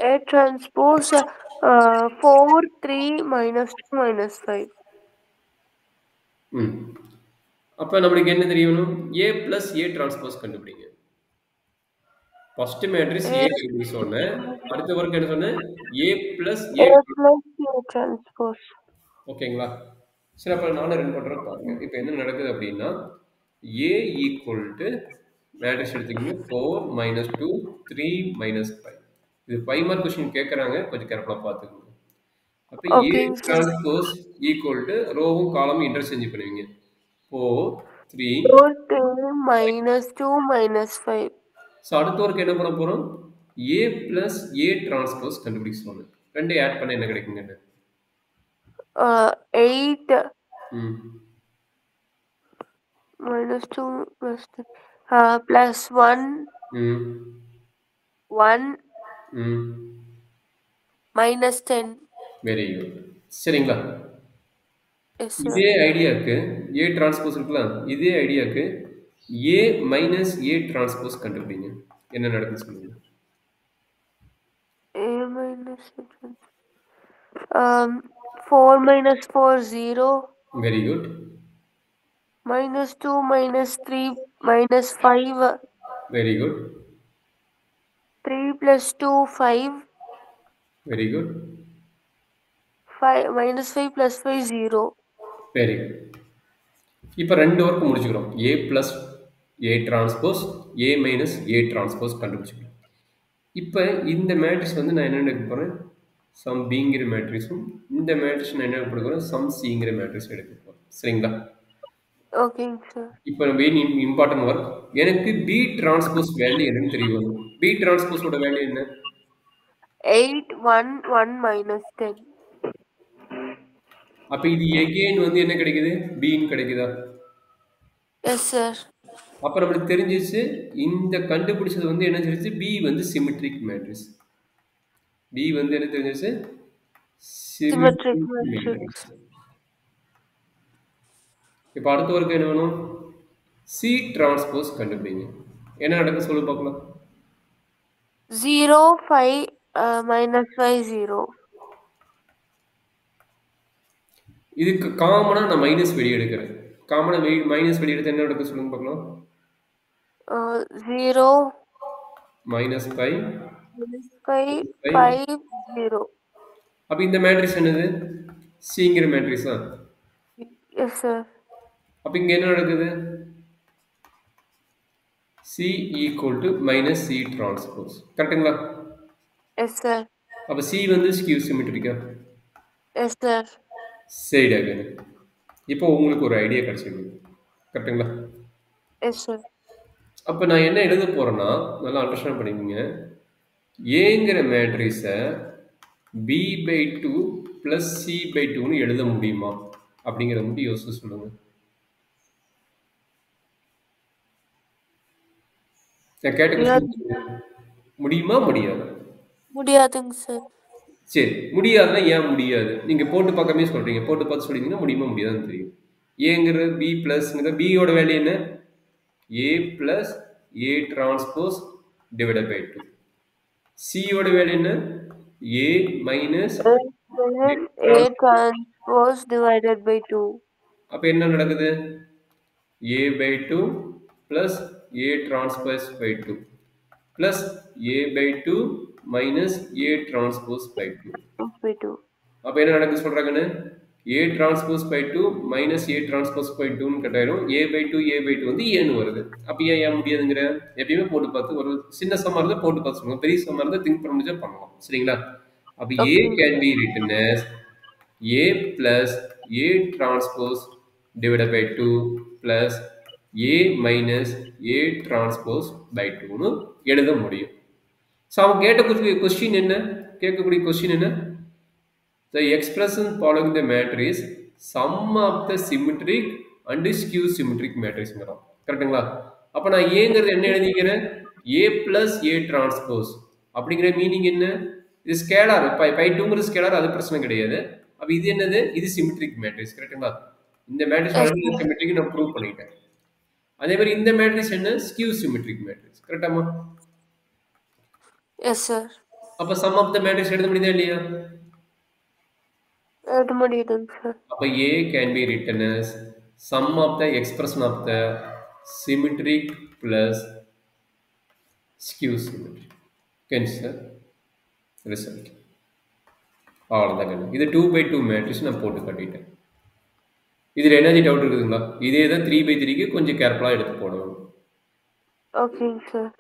A transpose 4, 3, minus 2, minus 5. அப்போ நம்மளுக்கு என்ன தெரியணும்? A plus A transpose கண்டுபிடிங்க. ஃபர்ஸ்ட் மேட்ரிக்ஸ் A A கண்டுபிடிக்க சொன்னேன். அடுத்த ஒர்க் என்ன சொன்னேன்? A plus A. plus A transpose. ஓகேங்களா? சரி, அப்போ நானும் ரெண்டு பண்ணுறேன் பாருங்க. இப்போ என்ன நடக்குது அப்படின்னா A ஈக்குவல் டு மேட்ரிக்ஸ் எடுத்துக்கிங்க 4 minus 2 3 minus 5. இது 5 மார்க் கொஸ்டின் கேட்குறாங்க, கொஞ்சம் கேர்ஃபுல்லாக பார்த்துக்கோங்க. அப்போ A ஓகேங்க சார். டிரான்ஸ்போஸ் ஈக்குவல் டு ரோவும் காலமும் இன்டர்சேஞ்ச் பண்ணுவீங்க. 4 3. 4, 2, minus 2, minus 5. ஸோ அடுத்த ஒர்க் என்ன பண்ண போகிறோம்? A plus A டிரான்ஸ்போஸ் கண்டுபிடிக்க சொன்னேன். ரெண்டையும் ஆட் பண்ண என்ன கிடைக்குங்க? 8 minus 2 plus 3, plus 1 1 minus 10. Very good. சரிங்களா? Yes, sir. இதே ஐடியாவுக்கு A டிரான்ஸ்போஸ் இருக்கலாம். இதே ஐடியாவுக்கு A மைனஸ் A டிரான்ஸ்போஸ் கண்டுபிடிங்க. என்ன நடக்குன்னு சொல்லுங்க. A minus A transpose. 4 minus 4, 0. Very good. Minus 2 minus 3 minus 5. Very good. 3 plus 2, 5. Very good. 5 minus 5 plus 5, 0. Very good. இப்போ ரெண்டு ஒர்க் முடிச்சுக்கிறோம். A plus A transpose A minus A transpose கண்டுபிடிச்சிக்கிறோம். இப்போ இந்த மேட்ரிக்ஸ் வந்து நான் என்ன எடுக்க போகிறேன்? சம் பிங்கிற மேட்ரிக்ஸும் இந்த மேட்ரிக்ஸ் நான் என்ன எடுக்க போகிறேன்? சம் சிங்கிற மேட்ரிக்ஸ் எடுக்க போகிறேன். சரிங்களா? ஓகேங்க சார். இப்போ வெரி இம்பார்ட்டன்ட் ஒர்க். எனக்கு பி டிரான்ஸ்போஸ் வேல்யூ என்னன்னு தெரியும். பி டிரான்ஸ்போஸோட வேல்யூ என்ன? 8 1 1 minus 10. அப்போ இது எகெயின் வந்து என்ன கிடைக்குது? பின்னு கிடைக்குதா? S sir. அப்போ நம்மளுக்கு தெரிஞ்சிச்சு இந்த கண்டுபிடிச்சது வந்து என்ன தெரிஞ்சு? பி வந்து சிமெட்ரிக் மேட்ரிக்ஸ். பி வந்து என்ன தெரிஞ்சிச்சு? Symmetric matrix. இப்போ அடுத்த ஒர்க் என்ன வேணும்? சி டிரான்ஸ்போஸ் கண்டுபிடிங்க. என்ன நடக்குது சொல்லு பார்க்கலாம். 0 5 minus 5 0. இதுக்கு காமனா நான் மைனஸ் வெளியே எடுக்கிறேன். காமனா மைனஸ் வெளியே எடுத்து என்ன நடக்குது சொல்லுங்க பார்க்கலாம். 0 minus 5 5 0. அப்போ இந்த மேட்ரிக்ஸ் என்னது? சிங்கிற மேட்ரிக்ஸ் தான். Yes sir. அப்போ இங்கே என்ன நடக்குது? C equal to minus C transpose. கரெக்டுங்களா? Yes sir. அப்போ சி வந்து ஸ்கியூ சிமெட்ரிக்கா? Yes sir. சரிடாங்க. இப்போ உங்களுக்கு ஒரு ஐடியா கிடைச்சிருக்கு. கரெக்டுங்களா? Yes sir. அப்போ நான் என்ன எழுத போகிறேன்னா நல்லா அண்டர்ஸ்டாண்ட் பண்ணிக்கோங்க. ஏங்கிற மேட்ரிக்ஸை B by 2 plus C by 2ன்னு எழுத முடியுமா அப்படிங்கிற மட்டும் யோசிச்சு சொல்லுங்க. நான் கேட்ட முடியுமா முடியாது? முடியாதுங்க சார். சரி, முடியாதுன்னா ஏன் முடியாது? நீங்கள் போட்டு பார்க்காமே சொல்கிறீங்க. போட்டு பார்த்து சொல்லிங்கன்னா முடியுமா முடியாதுன்னு தெரியும். ஏங்கிற பி ப்ளஸ்ங்கிற பியோட வேல்யூ என்ன? A plus A transpose divided by 2. சியோட வேல்யூ என்ன? A minus A transpose divided by 2. அப்போ என்ன நடக்குது? A by 2 plus A transpose by 2 plus A by 2 minus A transpose by 2. அப்போ என்ன நடக்குது சொல்கிறாங்கன்னு? A transpose by 2 minus A transpose by 2ன்னு கட்டாயிரும். ஏ பை 2 வந்து ஏன்னு வருது. அப்போ ஏன் முடியாதுங்கிற? எப்பயுமே போட்டு பார்த்து ஒரு சின்ன சம்மா இருந்தால் போட்டு பார்த்து சொல்லுங்க. பெரிய சம்மா இருந்தால் திங்க் பண்ண முடிஞ்சா பண்ணலாம். சரிங்களா? அப்போ A can be written as A plus A transpose divided by 2 plus A minus A transpose by 2ன்னு எழுத முடியும். ஸோ அவன் கேட்ட கொஸ்டின் என்ன? கேட்கக்கூடிய கொஸ்டின் என்ன? The expression following the matrix sum of the symmetric and skew symmetric matrix. கரெக்டுங்களா? அப்போ நான் ஏங்கிறது என்ன எழுதிக்கிறேன்? ஏ பிளஸ் ஏ டிரான்ஸ்போஸ் அப்படிங்கிற மீனிங் என்ன? இது ஸ்கேலார். பை 2ங்கிறது ஸ்கேலார், அது பிரச்சனை கிடையாது. அப்போ இது என்னது? இது சிமெட்ரிக் மேட்ரிக்ஸ். கரெக்டுங்களா? இந்த மேட்ரிக்ஸ் ஆல்ரெடி சிமெட்ரிக் நான் ப்ரூவ் பண்ணிட்டேன். அதே மாதிரி இந்த மேட்ரிக்ஸ் என்ன? Skew symmetric matrix. கரெக்டாமா? Yes sir. அப்ப சம் ஆஃப் த மேட்ரிக்ஸ் எழுத முடியுதா இல்லையா? எழுத முடியுதுங்க சார். அப்ப A can be written as sum of the expression of the symmetric plus skew symmetric. Okay, sir. Result. அவ்வளோதாங்க. இது 2/2 மேட்ரிக்ஸ் நான் போட்டு காட்டிட்டேன். இதில் எனர்ஜி டவுட் இருக்குதுங்களா? இதே தான் 3/3க்கு கொஞ்சம் கேர்ஃபுல்லாக எடுத்து போடணும். ஓகேங்க சார்.